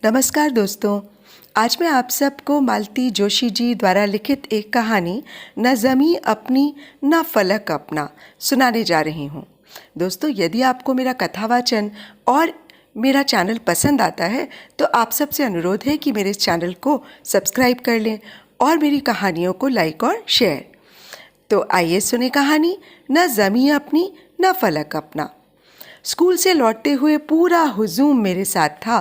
नमस्कार दोस्तों। आज मैं आप सबको मालती जोशी जी द्वारा लिखित एक कहानी न ज़मी अपनी न फलक अपना सुनाने जा रही हूँ। दोस्तों, यदि आपको मेरा कथावाचन और मेरा चैनल पसंद आता है तो आप सबसे अनुरोध है कि मेरे इस चैनल को सब्सक्राइब कर लें और मेरी कहानियों को लाइक और शेयर। तो आइए सुने कहानी न ज़मी अपनी न फलक अपना। स्कूल से लौटते हुए पूरा हुजूम मेरे साथ था।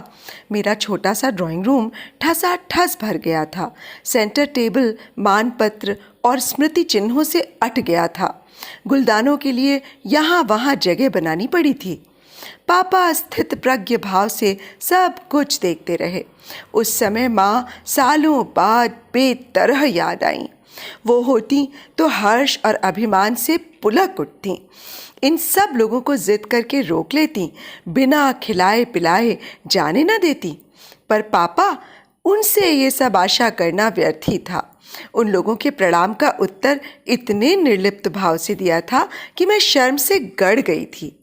मेरा छोटा सा ड्राइंग रूम ठसाठस भर गया था। सेंटर टेबल मानपत्र और स्मृति चिन्हों से अट गया था। गुलदानों के लिए यहाँ वहाँ जगह बनानी पड़ी थी। पापा स्थित प्रज्ञ भाव से सब कुछ देखते रहे। उस समय माँ सालों बाद बेतरह याद आई। वो होती तो हर्ष और अभिमान से पुलक उठती। इन सब लोगों को जिद करके रोक लेती, बिना खिलाए पिलाए जाने न देती। पर पापा, उनसे ये सब आशा करना व्यर्थ ही था। उन लोगों के प्रणाम का उत्तर इतने निर्लिप्त भाव से दिया था कि मैं शर्म से गड़ गई थी।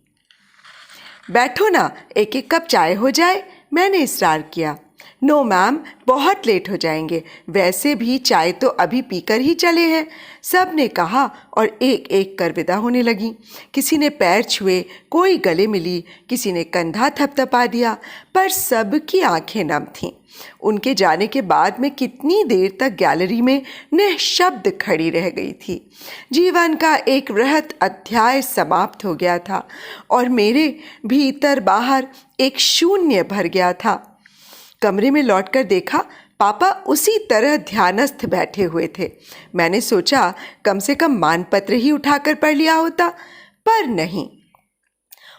बैठो ना, एक एक कप चाय हो जाए, मैंने इसरार किया। नो मैम, बहुत लेट हो जाएंगे, वैसे भी चाय तो अभी पीकर ही चले हैं, सब ने कहा और एक एक कर विदा होने लगी। किसी ने पैर छुए, कोई गले मिली, किसी ने कंधा थपथपा दिया, पर सबकी आंखें नम थीं। उनके जाने के बाद मैं कितनी देर तक गैलरी में निःशब्द खड़ी रह गई थी। जीवन का एक वृहत अध्याय समाप्त हो गया था और मेरे भीतर बाहर एक शून्य भर गया था। कमरे में लौटकर देखा, पापा उसी तरह ध्यानस्थ बैठे हुए थे। मैंने सोचा कम से कम मानपत्र ही उठाकर पढ़ लिया होता, पर नहीं।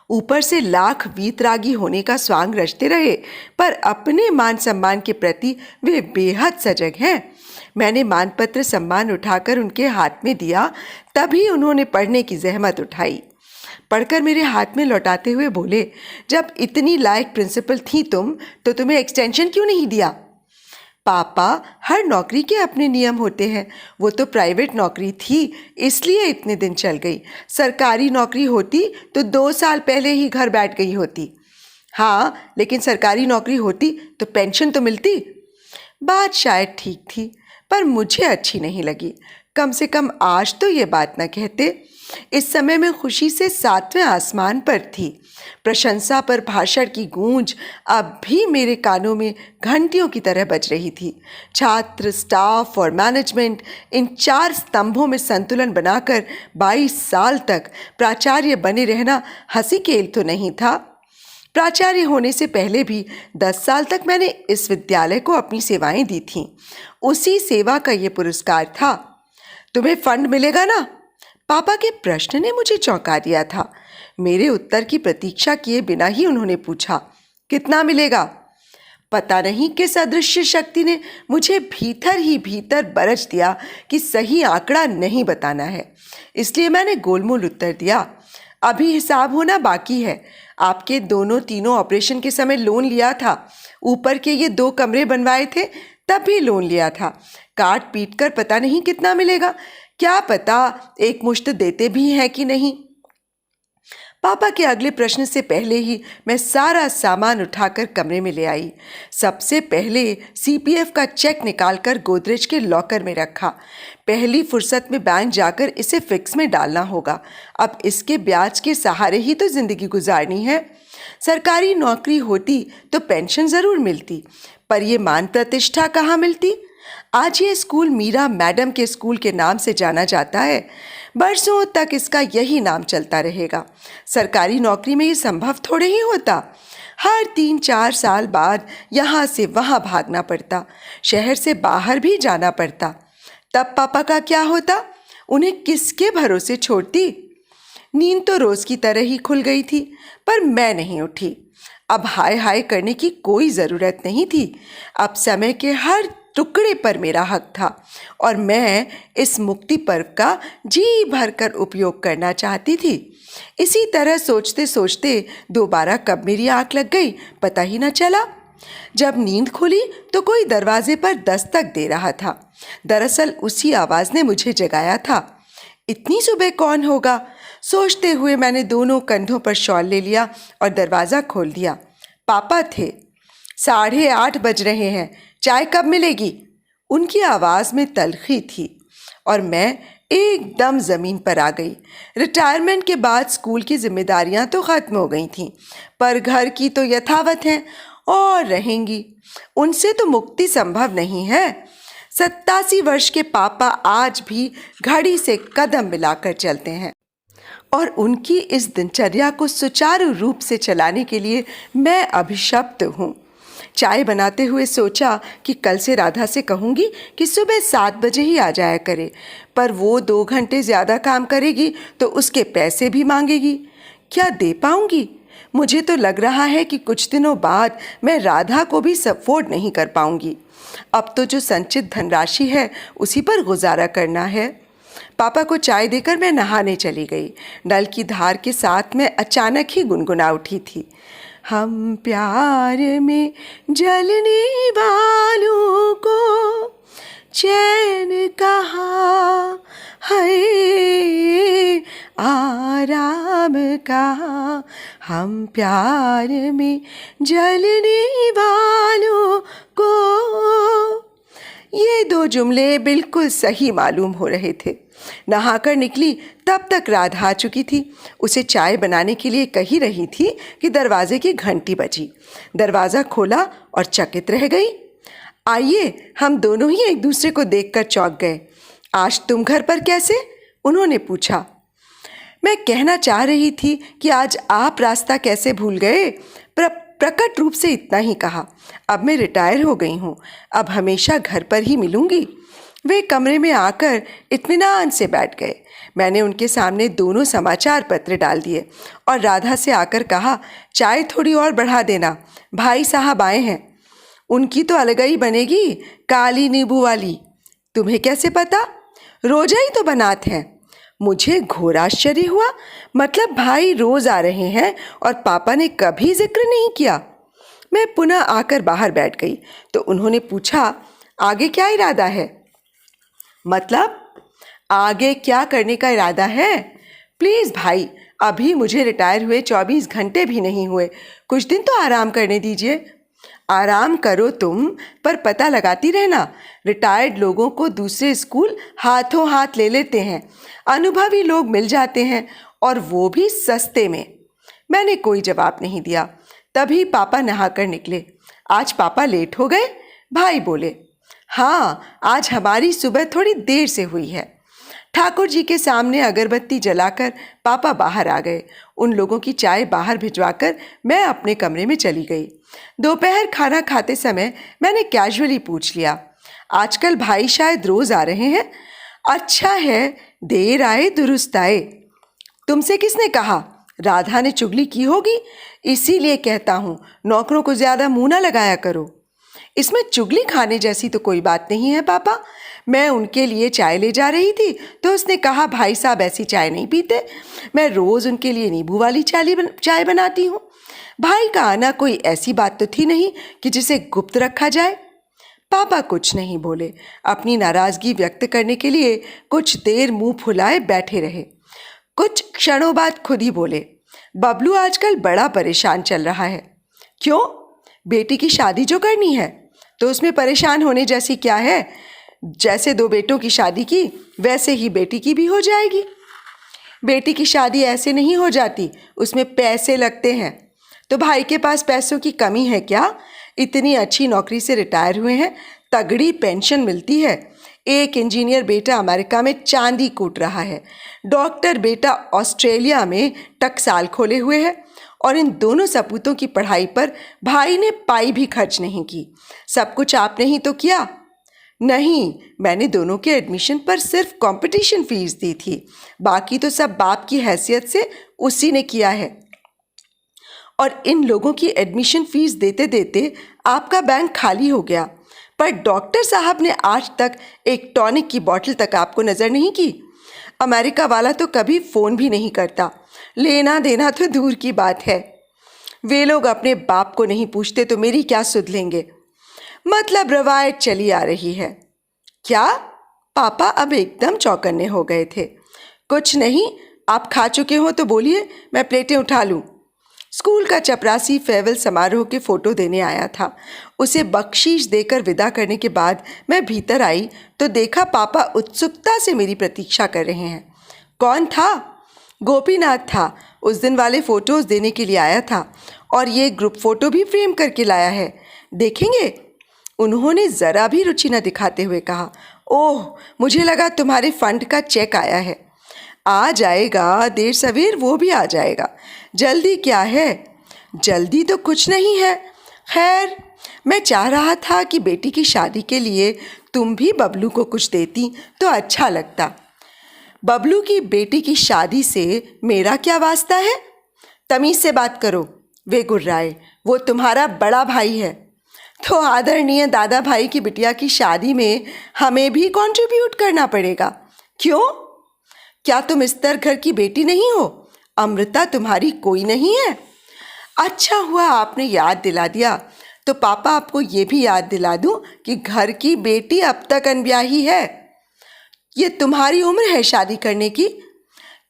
ऊपर से लाख वीतरागी होने का स्वांग रचते रहे, पर अपने मान सम्मान के प्रति वे बेहद सजग हैं। मैंने मानपत्र सम्मान उठाकर उनके हाथ में दिया, तभी उन्होंने पढ़ने की जहमत उठाई। पढ़कर मेरे हाथ में लौटाते हुए बोले, जब इतनी लायक प्रिंसिपल थी तुम, तो तुम्हें एक्सटेंशन क्यों नहीं दिया? पापा, हर नौकरी के अपने नियम होते हैं। वो तो प्राइवेट नौकरी थी, इसलिए इतने दिन चल गई। सरकारी नौकरी होती तो 2 साल पहले ही घर बैठ गई होती। हाँ, लेकिन सरकारी नौकरी होती तो पेंशन तो मिलती। बात शायद ठीक थी, पर मुझे अच्छी नहीं लगी। कम से कम आज तो ये बात न कहते। इस समय मैं खुशी से 7वें आसमान पर थी। प्रशंसा पर भाषण की गूंज अब भी मेरे कानों में घंटियों की तरह बज रही थी। छात्र, स्टाफ और मैनेजमेंट, इन 4 स्तंभों में संतुलन बनाकर 22 साल तक प्राचार्य बने रहना हंसी खेल तो नहीं था। प्राचार्य होने से पहले भी 10 साल तक मैंने इस विद्यालय को अपनी सेवाएं दी थीं। उसी सेवा का ये पुरस्कार था। तुम्हें फंड मिलेगा ना? पापा के प्रश्न ने मुझे चौंका दिया था। मेरे उत्तर की प्रतीक्षा किए बिना ही उन्होंने पूछा, कितना मिलेगा? पता नहीं किस अदृश्य शक्ति ने मुझे भीतर ही भीतर बरच दिया कि सही आंकड़ा नहीं बताना है। इसलिए मैंने गोलमोल उत्तर दिया, अभी हिसाब होना बाकी है। आपके दोनों तीनों ऑपरेशन के समय लोन लिया था। ऊपर के ये 2 कमरे बनवाए थे, तब भी लोन लिया था। काट पीट कर पता नहीं कितना मिलेगा। क्या पता एक मुश्त देते भी हैं कि नहीं। पापा के अगले प्रश्न से पहले ही मैं सारा सामान उठाकर कमरे में ले आई। सबसे पहले सीपीएफ का चेक निकालकर गोदरेज के लॉकर में रखा। पहली फुर्सत में बैंक जाकर इसे फिक्स में डालना होगा। अब इसके ब्याज के सहारे ही तो जिंदगी गुजारनी है। सरकारी नौकरी होती तो पेंशन जरूर मिलती, पर ये मान प्रतिष्ठा कहाँ मिलती। आज ये स्कूल मीरा मैडम के स्कूल के नाम से जाना जाता है। बरसों तक इसका यही नाम चलता रहेगा। सरकारी नौकरी में ये संभव थोड़े ही होता। हर 3-4 साल बाद यहाँ से वहाँ भागना पड़ता, शहर से बाहर भी जाना पड़ता। तब पापा का क्या होता? उन्हें किसके भरोसे छोड़ती? नींद तो रोज की तरह ही खुल गई थी, पर मैं नहीं उठी। अब हाय हाय करने की कोई ज़रूरत नहीं थी। अब समय के हर टुकड़े पर मेरा हक था और मैं इस मुक्ति पर्व का जी भरकर उपयोग करना चाहती थी। इसी तरह सोचते सोचते दोबारा कब मेरी आंख लग गई पता ही न चला। जब नींद खुली तो कोई दरवाजे पर दस्तक दे रहा था। दरअसल उसी आवाज़ ने मुझे जगाया था। इतनी सुबह कौन होगा? सोचते हुए मैंने दोनों कंधों पर शॉल ले लिया और दरवाज़ा खोल दिया। पापा थे। 8:30 बज रहे हैं, चाय कब मिलेगी? उनकी आवाज़ में तल्खी थी और मैं एकदम ज़मीन पर आ गई। रिटायरमेंट के बाद स्कूल की जिम्मेदारियां तो ख़त्म हो गई थीं, पर घर की तो यथावत हैं और रहेंगी। उनसे तो मुक्ति संभव नहीं है। 87 वर्ष के पापा आज भी घड़ी से कदम मिलाकर चलते हैं और उनकी इस दिनचर्या को सुचारू रूप से चलाने के लिए मैं अभिशप्त हूँ। चाय बनाते हुए सोचा कि कल से राधा से कहूँगी कि सुबह 7 बजे ही आ जाया करे, पर वो 2 घंटे ज़्यादा काम करेगी तो उसके पैसे भी मांगेगी। क्या दे पाऊँगी? मुझे तो लग रहा है कि कुछ दिनों बाद मैं राधा को भी सपोर्ट नहीं कर पाऊँगी। अब तो जो संचित धनराशि है उसी पर गुजारा करना है। पापा को चाय देकर मैं नहाने चली गई। नल की धार के साथ मैं अचानक ही गुनगुना उठी थी, हम प्यार में जलने वालों को चैन कहाँ है, आराम कहाँ, हम प्यार में जलने वालों को। ये 2 जुमले बिल्कुल सही मालूम हो रहे थे। नहाकर निकली तब तक राधा आ चुकी थी। उसे चाय बनाने के लिए कही रही थी कि दरवाजे की घंटी बजी। दरवाज़ा खोला और चकित रह गई। आइए, हम दोनों ही एक दूसरे को देखकर चौंक गए। आज तुम घर पर कैसे? उन्होंने पूछा। मैं कहना चाह रही थी कि आज आप रास्ता कैसे भूल गए, प्रकट रूप से इतना ही कहा। अब मैं रिटायर हो गई हूँ, अब हमेशा घर पर ही मिलूंगी। वे कमरे में आकर इत्मीनान से बैठ गए। मैंने उनके सामने दोनों समाचार पत्र डाल दिए और राधा से आकर कहा, चाय थोड़ी और बढ़ा देना, भाई साहब आए हैं। उनकी तो अलगई बनेगी, काली नींबू वाली। तुम्हें कैसे पता? रोजा ही तो बनाते हैं। मुझे घोर आश्चर्य हुआ। मतलब भाई रोज आ रहे हैं और पापा ने कभी जिक्र नहीं किया। मैं पुनः आकर बाहर बैठ गई तो उन्होंने पूछा, आगे क्या इरादा है? मतलब आगे क्या करने का इरादा है? प्लीज़ भाई, अभी मुझे रिटायर हुए 24 घंटे भी नहीं हुए, कुछ दिन तो आराम करने दीजिए। आराम करो तुम, पर पता लगाती रहना। रिटायर्ड लोगों को दूसरे स्कूल हाथों हाथ ले लेते हैं, अनुभवी लोग मिल जाते हैं और वो भी सस्ते में। मैंने कोई जवाब नहीं दिया। तभी पापा नहाकर निकले। आज पापा लेट हो गए? भाई बोले। हाँ, आज हमारी सुबह थोड़ी देर से हुई है। ठाकुर जी के सामने अगरबत्ती जलाकर पापा बाहर आ गए। उन लोगों की चाय बाहर भिजवाकर मैं अपने कमरे में चली गई। दोपहर खाना खाते समय मैंने कैजुअली पूछ लिया, आजकल भाई शायद रोज आ रहे हैं? अच्छा है, देर आए दुरुस्त आए। तुमसे किसने कहा? राधा ने चुगली की होगी, इसीलिए कहता हूँ नौकरों को ज़्यादा मुँह ना लगाया करो। इसमें चुगली खाने जैसी तो कोई बात नहीं है पापा। मैं उनके लिए चाय ले जा रही थी तो उसने कहा, भाई साहब ऐसी चाय नहीं पीते। मैं रोज़ उनके लिए नींबू वाली चाय बनाती हूँ। भाई का आना कोई ऐसी बात तो थी नहीं कि जिसे गुप्त रखा जाए। पापा कुछ नहीं बोले। अपनी नाराज़गी व्यक्त करने के लिए कुछ देर मुंह फुलाए बैठे रहे। कुछ क्षणों बाद खुद ही बोले, बबलू आजकल बड़ा परेशान चल रहा है। क्यों? बेटी की शादी जो करनी है तो उसमें परेशान होने जैसी क्या है? जैसे 2 बेटों की शादी की वैसे ही बेटी की भी हो जाएगी। बेटी की शादी ऐसे नहीं हो जाती, उसमें पैसे लगते हैं। तो भाई के पास पैसों की कमी है क्या? इतनी अच्छी नौकरी से रिटायर हुए हैं, तगड़ी पेंशन मिलती है। एक इंजीनियर बेटा अमेरिका में चांदी कूट रहा है, डॉक्टर बेटा ऑस्ट्रेलिया में टकसाल खोले हुए है और इन दोनों सपूतों की पढ़ाई पर भाई ने पाई भी खर्च नहीं की। सब कुछ आपने ही तो किया। नहीं, मैंने दोनों के एडमिशन पर सिर्फ कंपटीशन फीस दी थी, बाकी तो सब बाप की हैसियत से उसी ने किया है। और इन लोगों की एडमिशन फीस देते देते आपका बैंक खाली हो गया, पर डॉक्टर साहब ने आज तक एक टॉनिक की बोतल तक आपको नज़र नहीं की। अमेरिका वाला तो कभी फ़ोन भी नहीं करता, लेना देना तो दूर की बात है। वे लोग अपने बाप को नहीं पूछते तो मेरी क्या सुध लेंगे। मतलब रवायत चली आ रही है। क्या? पापा अब एकदम चौकन्ने हो गए थे। कुछ नहीं, आप खा चुके हो तो बोलिए, मैं प्लेटें उठा लूँ। स्कूल का चपरासी फेयरवेल समारोह के फ़ोटो देने आया था। उसे बख्शीश देकर विदा करने के बाद मैं भीतर आई तो देखा पापा उत्सुकता से मेरी प्रतीक्षा कर रहे हैं। कौन था? गोपीनाथ था। उस दिन वाले फ़ोटोज़ देने के लिए आया था और ये ग्रुप फ़ोटो भी फ्रेम करके लाया है, देखेंगे? उन्होंने ज़रा भी रुचि न दिखाते हुए कहा। ओह, मुझे लगा तुम्हारे फंड का चेक आया है। आ जाएगा, देर सवेर वो भी आ जाएगा। जल्दी क्या है? जल्दी तो कुछ नहीं है। खैर, मैं चाह रहा था कि बेटी की शादी के लिए तुम भी बबलू को कुछ देती तो अच्छा लगता। बबलू की बेटी की शादी से मेरा क्या वास्ता है? तमीज़ से बात करो। वे गुर्राए। वो तुम्हारा बड़ा भाई है, तो आदरणीय दादा भाई की बिटिया की शादी में हमें भी कंट्रीब्यूट करना पड़ेगा। क्यों? क्या तुम इस्तर घर की बेटी नहीं हो? अमृता तुम्हारी कोई नहीं है? अच्छा हुआ आपने याद दिला दिया। तो पापा, आपको ये भी याद दिला दूं कि घर की बेटी अब तक अनब्याही है। ये तुम्हारी उम्र है शादी करने की।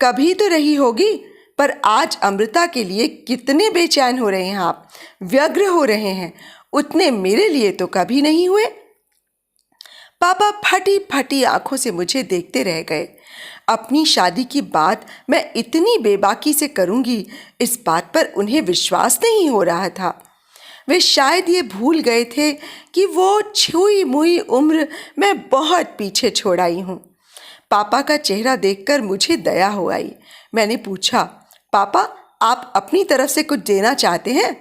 कभी तो रही होगी, पर आज अमृता के लिए कितने बेचैन हो रहे हैं आप, व्यग्र हो रहे हैं, उतने मेरे लिए तो कभी नहीं हुए। पापा फटी फटी आंखों से मुझे देखते रह गए। अपनी शादी की बात मैं इतनी बेबाकी से करूंगी, इस बात पर उन्हें विश्वास नहीं हो रहा था। वे शायद ये भूल गए थे कि वो छुई मुई उम्र मैं बहुत पीछे छोड़ आई हूँ। पापा का चेहरा देखकर मुझे दया हो आई। मैंने पूछा, पापा, आप अपनी तरफ से कुछ देना चाहते हैं?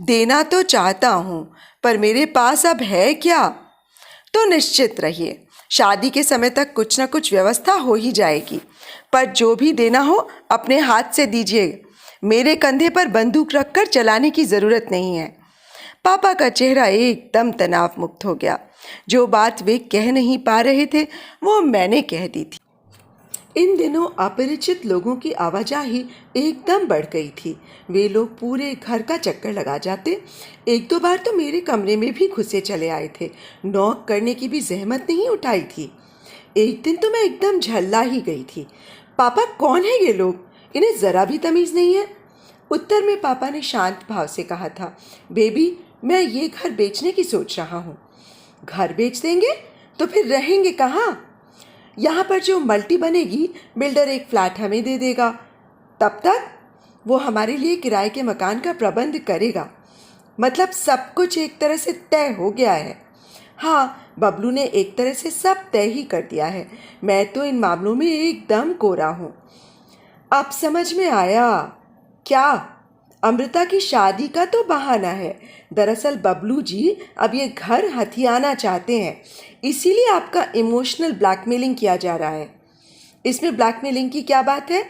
देना तो चाहता हूँ, पर मेरे पास अब है क्या? तो निश्चित रहिए, शादी के समय तक कुछ ना कुछ व्यवस्था हो ही जाएगी, पर जो भी देना हो अपने हाथ से दीजिए। मेरे कंधे पर बंदूक रखकर चलाने की ज़रूरत नहीं है। पापा का चेहरा एकदम तनाव मुक्त हो गया। जो बात वे कह नहीं पा रहे थे वो मैंने कह दी थी। इन दिनों अपरिचित लोगों की आवाजाही एकदम बढ़ गई थी। वे लोग पूरे घर का चक्कर लगा जाते। एक दो बार तो मेरे कमरे में भी घुसे चले आए थे। नॉक करने की भी जहमत नहीं उठाई थी। एक दिन तो मैं एकदम झल्ला ही गई थी। पापा, कौन है ये लोग? इन्हें ज़रा भी तमीज़ नहीं है। उत्तर में पापा ने शांत भाव से कहा था, बेबी, मैं ये घर बेचने की सोच रहा हूँ। घर बेच देंगे तो फिर रहेंगे कहाँ? यहाँ पर जो मल्टी बनेगी, बिल्डर एक फ्लैट हमें दे देगा। तब तक वो हमारे लिए किराए के मकान का प्रबंध करेगा। मतलब सब कुछ एक तरह से तय हो गया है। हाँ, बबलू ने एक तरह से सब तय ही कर दिया है। मैं तो इन मामलों में एकदम कोरा हूँ। अब समझ में आया। क्या? अमृता की शादी का तो बहाना है। दरअसल बबलू जी अब ये घर हथियाना चाहते हैं, इसीलिए आपका इमोशनल ब्लैकमेलिंग किया जा रहा है। इसमें ब्लैकमेलिंग की क्या बात है?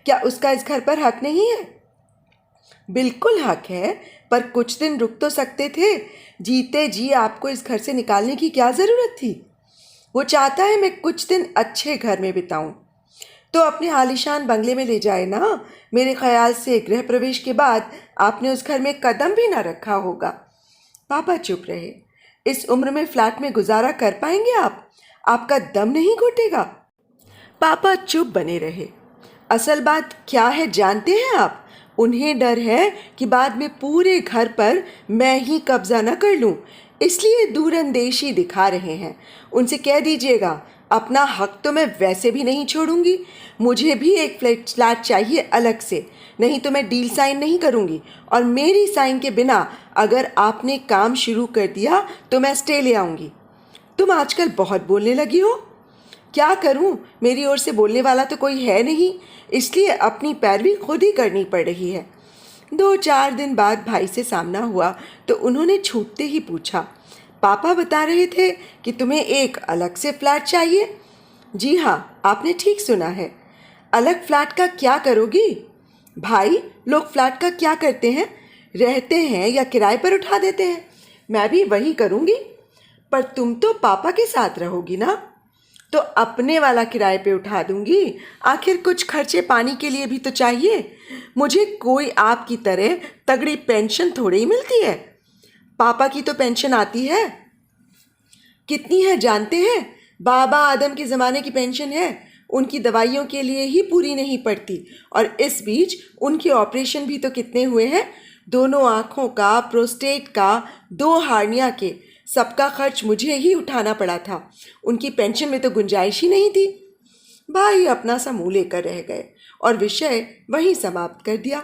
क्या उसका इस घर पर हक नहीं है? बिल्कुल हक है, पर कुछ दिन रुक तो सकते थे। जीते जी आपको इस घर से निकालने की क्या ज़रूरत थी? वो चाहता है मैं कुछ दिन अच्छे घर में बिताऊं, तो अपने आलीशान बंगले में ले जाए ना। मेरे ख्याल से गृह प्रवेश के बाद आपने उस घर में कदम भी ना रखा होगा। पापा चुप रहे। इस उम्र में फ्लैट में गुजारा कर पाएंगे आप? आपका दम नहीं घुटेगा? पापा चुप बने रहे। असल बात क्या है जानते हैं आप? उन्हें डर है कि बाद में पूरे घर पर मैं ही कब्जा न कर लूं, इसलिए दूरंदेशी दिखा रहे हैं। उनसे कह दीजिएगा, अपना हक तो मैं वैसे भी नहीं छोड़ूंगी। मुझे भी एक फ्लैट चाहिए अलग से, नहीं तो मैं डील साइन नहीं करूंगी। और मेरी साइन के बिना अगर आपने काम शुरू कर दिया तो मैं स्टे ले आऊंगी। तुम आजकल बहुत बोलने लगी हो। क्या करूं, मेरी ओर से बोलने वाला तो कोई है नहीं, इसलिए अपनी पैरवी खुद ही करनी पड़ रही है। 2-4 दिन बाद भाई से सामना हुआ तो उन्होंने छूटते ही पूछा, पापा बता रहे थे कि तुम्हें एक अलग से फ्लैट चाहिए? जी हाँ, आपने ठीक सुना है। अलग फ्लैट का क्या करोगी? भाई, लोग फ्लैट का क्या करते हैं? रहते हैं या किराए पर उठा देते हैं। मैं भी वही करूँगी। पर तुम तो पापा के साथ रहोगी ना, तो अपने वाला किराए पे उठा दूंगी। आखिर कुछ खर्चे पानी के लिए भी तो चाहिए। मुझे कोई आपकी तरह तगड़ी पेंशन थोड़ी ही मिलती है। पापा की तो पेंशन आती है। कितनी है जानते हैं? बाबा आदम के ज़माने की पेंशन है। उनकी दवाइयों के लिए ही पूरी नहीं पड़ती, और इस बीच उनके ऑपरेशन भी तो कितने हुए हैं। दोनों आँखों का, प्रोस्टेट का, 2 हार्निया के, सबका खर्च मुझे ही उठाना पड़ा था। उनकी पेंशन में तो गुंजाइश ही नहीं थी। भाई अपना सा मुँह लेकर रह गए और विषय वहीं समाप्त कर दिया।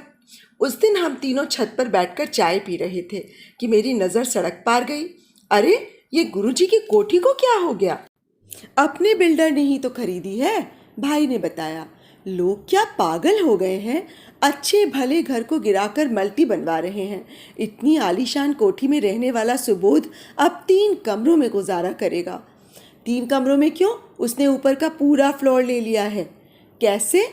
उस दिन हम तीनों छत पर बैठकर चाय पी रहे थे कि मेरी नज़र सड़क पार गई। अरे, ये गुरुजी की कोठी को क्या हो गया? अपने बिल्डर ने ही तो खरीदी है, भाई ने बताया। लोग क्या पागल हो गए हैं? अच्छे भले घर को गिराकर मल्टी बनवा रहे हैं। इतनी आलीशान कोठी में रहने वाला सुबोध अब 3 कमरों में गुजारा करेगा। 3 कमरों में क्यों, उसने ऊपर का पूरा फ्लोर ले लिया है। कैसे?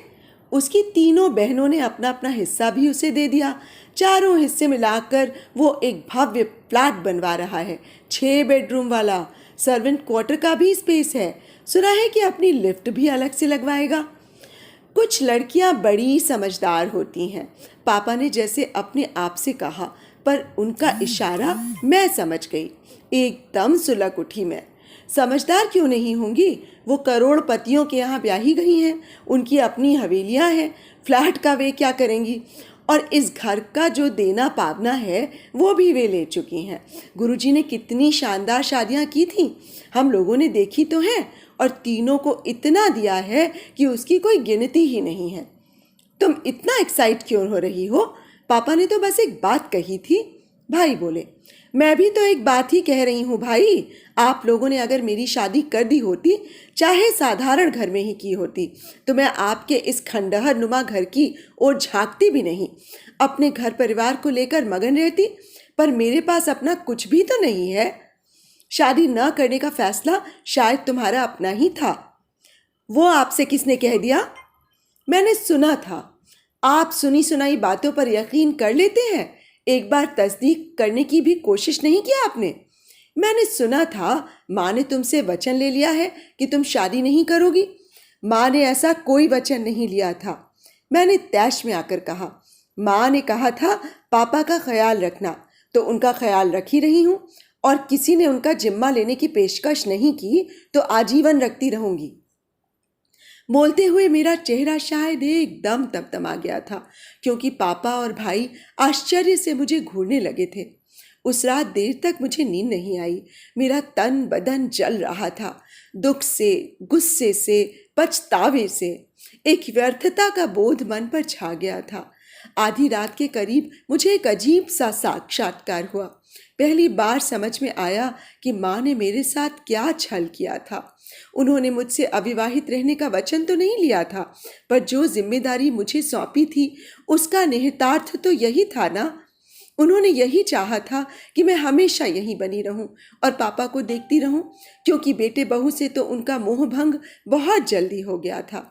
उसकी तीनों बहनों ने अपना अपना हिस्सा भी उसे दे दिया। चारों हिस्से मिलाकर वो एक भव्य फ्लैट बनवा रहा है, 6 बेडरूम वाला। सर्वेंट क्वार्टर का भी स्पेस है। सुना है कि अपनी लिफ्ट भी अलग से लगवाएगा। कुछ लड़कियां बड़ी समझदार होती हैं, पापा ने जैसे अपने आप से कहा, पर उनका इशारा मैं समझ गई। एकदम सुलग उठी मैं। समझदार क्यों नहीं होंगी? वो करोड़पतियों के यहाँ ब्याही गई हैं, उनकी अपनी हवेलियाँ हैं, फ्लैट का वे क्या करेंगी? और इस घर का जो देना पावना है वो भी वे ले चुकी हैं। गुरुजी ने कितनी शानदार शादियाँ की थीं, हम लोगों ने देखी तो हैं, और तीनों को इतना दिया है कि उसकी कोई गिनती ही नहीं है। तुम इतना एक्साइट क्यों हो रही हो? पापा ने तो बस एक बात कही थी, भाई बोले। मैं भी तो एक बात ही कह रही हूँ भाई। आप लोगों ने अगर मेरी शादी कर दी होती, चाहे साधारण घर में ही की होती, तो मैं आपके इस खंडहर नुमा घर की ओर झांकती भी नहीं। अपने घर परिवार को लेकर मगन रहती, पर मेरे पास अपना कुछ भी तो नहीं है। शादी न करने का फैसला शायद तुम्हारा अपना ही था। वो आपसे किसने कह दिया? मैंने सुना था। आप सुनी सुनाई बातों पर यकीन कर लेते हैं, एक बार तस्दीक करने की भी कोशिश नहीं किया आपने? मैंने सुना था माँ ने तुमसे वचन ले लिया है कि तुम शादी नहीं करोगी। माँ ने ऐसा कोई वचन नहीं लिया था, मैंने तैश में आकर कहा। माँ ने कहा था पापा का ख्याल रखना, तो उनका ख्याल रख ही रही हूँ, और किसी ने उनका जिम्मा लेने की पेशकश नहीं की तो आजीवन रखती रहूंगी। बोलते हुए मेरा चेहरा शायद एकदम तमतमा गया था, क्योंकि पापा और भाई आश्चर्य से मुझे घूरने लगे थे। उस रात देर तक मुझे नींद नहीं आई। मेरा तन बदन जल रहा था, दुख से, गुस्से से, पछतावे से। एक व्यर्थता का बोध मन पर छा गया था। आधी रात के करीब मुझे एक अजीब सा साक्षात्कार हुआ। पहली बार समझ में आया कि माँ ने मेरे साथ क्या छल किया था। उन्होंने मुझसे अविवाहित रहने का वचन तो नहीं लिया था, पर जो जिम्मेदारी मुझे सौंपी थी उसका निहितार्थ तो यही था ना। उन्होंने यही चाहा था कि मैं हमेशा यहीं बनी रहूं और पापा को देखती रहूं, क्योंकि बेटे बहू से तो उनका मोह भंग बहुत जल्दी हो गया था।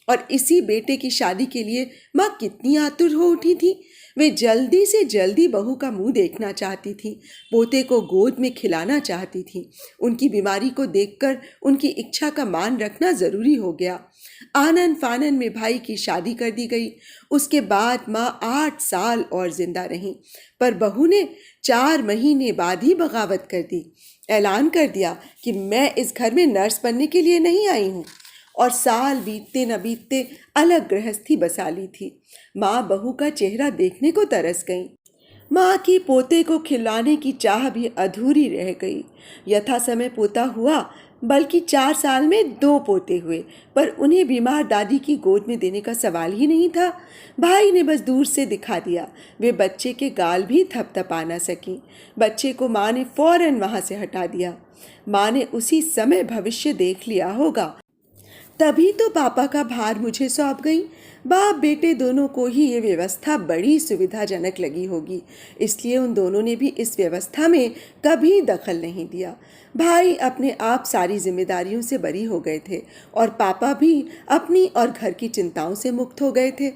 और इसी बेटे की शादी के लिए माँ कितनी आतुर हो उठी थी। वे जल्दी से जल्दी बहू का मुंह देखना चाहती थी, पोते को गोद में खिलाना चाहती थी। उनकी बीमारी को देखकर उनकी इच्छा का मान रखना ज़रूरी हो गया। आनन फानन में भाई की शादी कर दी गई। उसके बाद माँ 8 साल और जिंदा रहीं, पर बहू ने 4 महीने बाद ही बगावत कर दी। ऐलान कर दिया कि मैं इस घर में नर्स बनने के लिए नहीं आई हूँ, और साल बीतते न बीतते अलग गृहस्थी बसा ली थी। माँ बहू का चेहरा देखने को तरस गई। माँ की पोते को खिलाने की चाह भी अधूरी रह गई। यथा समय पोता हुआ, बल्कि 4 साल में 2 पोते हुए, पर उन्हें बीमार दादी की गोद में देने का सवाल ही नहीं था। भाई ने बस दूर से दिखा दिया। वे बच्चे के गाल भी थपथपा न सकी। बच्चे को माँ ने फौरन वहाँ से हटा दिया। माँ ने उसी समय भविष्य देख लिया होगा, तभी तो पापा का भार मुझे सौंप गई। बाप बेटे दोनों को ही ये व्यवस्था बड़ी सुविधाजनक लगी होगी, इसलिए उन दोनों ने भी इस व्यवस्था में कभी दखल नहीं दिया। भाई अपने आप सारी जिम्मेदारियों से बरी हो गए थे, और पापा भी अपनी और घर की चिंताओं से मुक्त हो गए थे।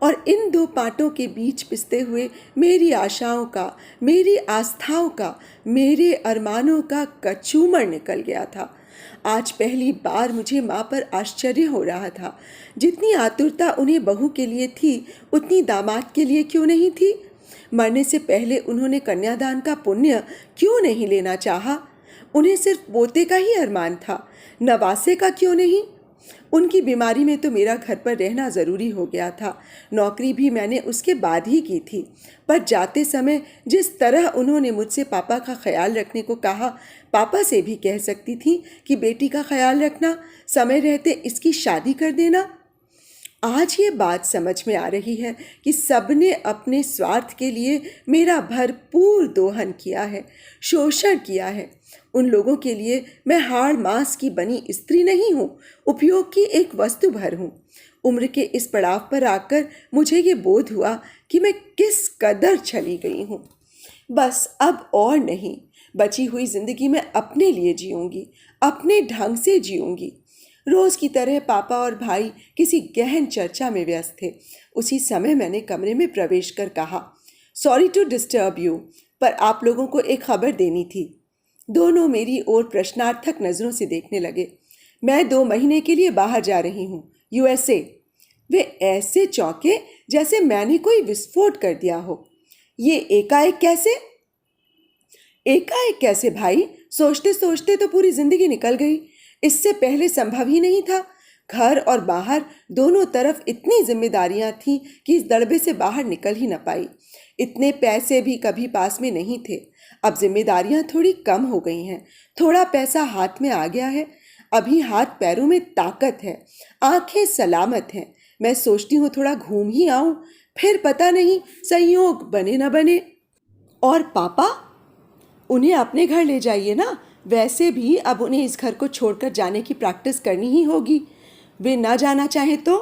और इन 2 पाटों के बीच पिसते हुए मेरी आशाओं का, मेरी आस्थाओं का, मेरे अरमानों का कचूमर निकल गया था। आज पहली बार मुझे माँ पर आश्चर्य हो रहा था। जितनी आतुरता उन्हें बहू के लिए थी, उतनी दामाद के लिए क्यों नहीं थी? मरने से पहले उन्होंने कन्यादान का पुण्य क्यों नहीं लेना चाहा? उन्हें सिर्फ पोते का ही अरमान था, नवासे का क्यों नहीं? उनकी बीमारी में तो मेरा घर पर रहना ज़रूरी हो गया था। नौकरी भी मैंने उसके बाद ही की थी, पर जाते समय जिस तरह उन्होंने मुझसे पापा का ख्याल रखने को कहा, पापा से भी कह सकती थी कि बेटी का ख्याल रखना, समय रहते इसकी शादी कर देना। आज ये बात समझ में आ रही है कि सबने अपने स्वार्थ के लिए मेरा भरपूर दोहन किया है, शोषण किया है। उन लोगों के लिए मैं हाड़ मांस की बनी स्त्री नहीं हूँ, उपयोग की एक वस्तु भर हूँ। उम्र के इस पड़ाव पर आकर मुझे ये बोध हुआ कि मैं किस कदर चली गई हूँ। बस अब और नहीं, बची हुई जिंदगी में अपने लिए जीऊंगी, अपने ढंग से जीऊंगी। रोज की तरह पापा और भाई किसी गहन चर्चा में व्यस्त थे। उसी समय मैंने कमरे में प्रवेश कर कहा, सॉरी टू डिस्टर्ब यू, पर आप लोगों को एक खबर देनी थी। दोनों मेरी ओर प्रश्नार्थक नज़रों से देखने लगे। मैं 2 महीने के लिए बाहर जा रही हूँ, USA। वे ऐसे चौंके जैसे मैंने कोई विस्फोट कर दिया हो। ये एकाएक कैसे? एकाएक कैसे भाई? सोचते सोचते तो पूरी जिंदगी निकल गई। इससे पहले संभव ही नहीं था। घर और बाहर दोनों तरफ इतनी जिम्मेदारियां थीं कि इस दड़बे से बाहर निकल ही न पाई। इतने पैसे भी कभी पास में नहीं थे। अब जिम्मेदारियां थोड़ी कम हो गई हैं, थोड़ा पैसा हाथ में आ गया है। अभी हाथ पैरों में ताकत है, आंखें सलामत हैं। मैं सोचती हूँ थोड़ा घूम ही आऊं, फिर पता नहीं संयोग बने न बने। और पापा, उन्हें अपने घर ले जाइए ना। वैसे भी अब उन्हें इस घर को छोड़कर जाने की प्रैक्टिस करनी ही होगी। वे ना जाना चाहें तो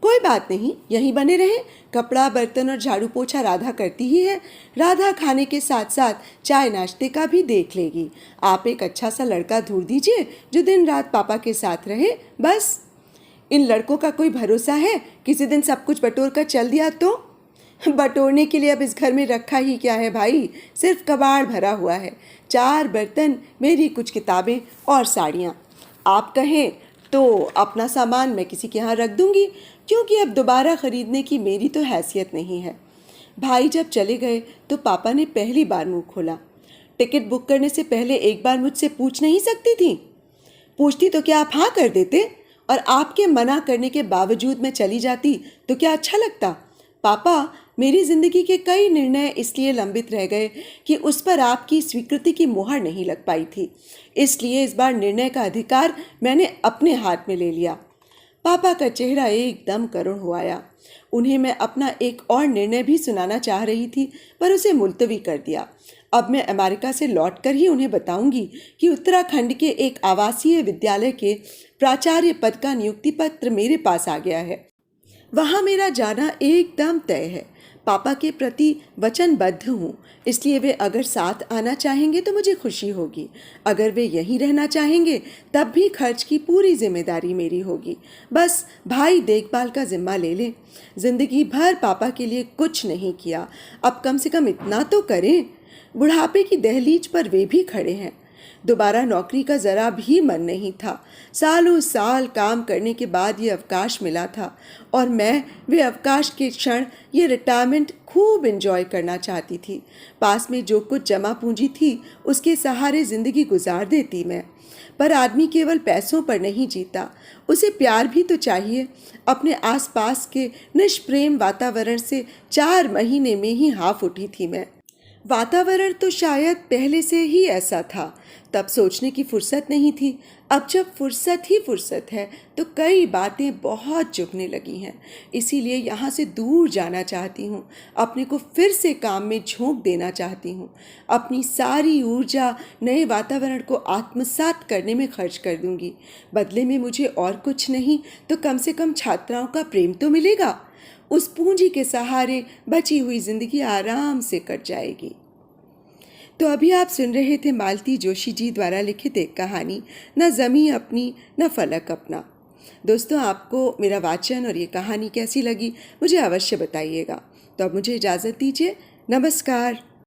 कोई बात नहीं, यहीं बने रहें। कपड़ा बर्तन और झाड़ू पोछा राधा करती ही है। राधा खाने के साथ साथ चाय नाश्ते का भी देख लेगी। आप एक अच्छा सा लड़का ढूंढ दीजिए जो दिन रात पापा के साथ रहे। बस इन लड़कों का कोई भरोसा है? किसी दिन सब कुछ बटोर कर चल दिया तो? बटोरने के लिए अब इस घर में रखा ही क्या है भाई? सिर्फ कबाड़ भरा हुआ है, 4 बर्तन, मेरी कुछ किताबें और साड़ियाँ। आप कहें तो अपना सामान मैं किसी के यहाँ रख दूंगी, क्योंकि अब दोबारा ख़रीदने की मेरी तो हैसियत नहीं है। भाई जब चले गए तो पापा ने पहली बार मुंह खोला। टिकट बुक करने से पहले एक बार मुझसे पूछ नहीं सकती थी? पूछती तो क्या आप हाँ कर देते? और आपके मना करने के बावजूद मैं चली जाती तो क्या अच्छा लगता? पापा, मेरी जिंदगी के कई निर्णय इसलिए लंबित रह गए कि उस पर आपकी स्वीकृति की मोहर नहीं लग पाई थी। इसलिए इस बार निर्णय का अधिकार मैंने अपने हाथ में ले लिया। पापा का चेहरा एकदम करुण हो आया। उन्हें मैं अपना एक और निर्णय भी सुनाना चाह रही थी, पर उसे मुलतवी कर दिया। अब मैं अमेरिका से लौटकर ही उन्हें बताऊंगी कि उत्तराखंड के एक आवासीय विद्यालय के प्राचार्य पद का नियुक्ति पत्र मेरे पास आ गया है। वहाँ मेरा जाना एकदम तय है। पापा के प्रति वचनबद्ध हूँ, इसलिए वे अगर साथ आना चाहेंगे तो मुझे खुशी होगी। अगर वे यहीं रहना चाहेंगे तब भी खर्च की पूरी जिम्मेदारी मेरी होगी। बस भाई देखभाल का जिम्मा ले लें। जिंदगी भर पापा के लिए कुछ नहीं किया, अब कम से कम इतना तो करें। बुढ़ापे की दहलीज पर वे भी खड़े हैं। दोबारा नौकरी का ज़रा भी मन नहीं था। सालों साल काम करने के बाद ये अवकाश मिला था और मैं वे अवकाश के क्षण, ये रिटायरमेंट खूब एंजॉय करना चाहती थी। पास में जो कुछ जमा पूंजी थी उसके सहारे ज़िंदगी गुजार देती मैं। पर आदमी केवल पैसों पर नहीं जीता, उसे प्यार भी तो चाहिए। अपने आसपास के निष्प्रेम वातावरण से 4 महीने में ही हाफ उठी थी मैं। वातावरण तो शायद पहले से ही ऐसा था, तब सोचने की फुर्सत नहीं थी। अब जब फुर्सत ही फुर्सत है तो कई बातें बहुत चुभने लगी हैं। इसीलिए यहाँ से दूर जाना चाहती हूँ, अपने को फिर से काम में झोंक देना चाहती हूँ। अपनी सारी ऊर्जा नए वातावरण को आत्मसात करने में खर्च कर दूँगी। बदले में मुझे और कुछ नहीं तो कम से कम छात्राओं का प्रेम तो मिलेगा। उस पूंजी के सहारे बची हुई जिंदगी आराम से कट जाएगी। तो अभी आप सुन रहे थे मालती जोशी जी द्वारा लिखित एक कहानी, न ज़मी अपनी न फलक अपना। दोस्तों, आपको मेरा वाचन और ये कहानी कैसी लगी मुझे अवश्य बताइएगा। तो अब मुझे इजाज़त दीजिए। नमस्कार।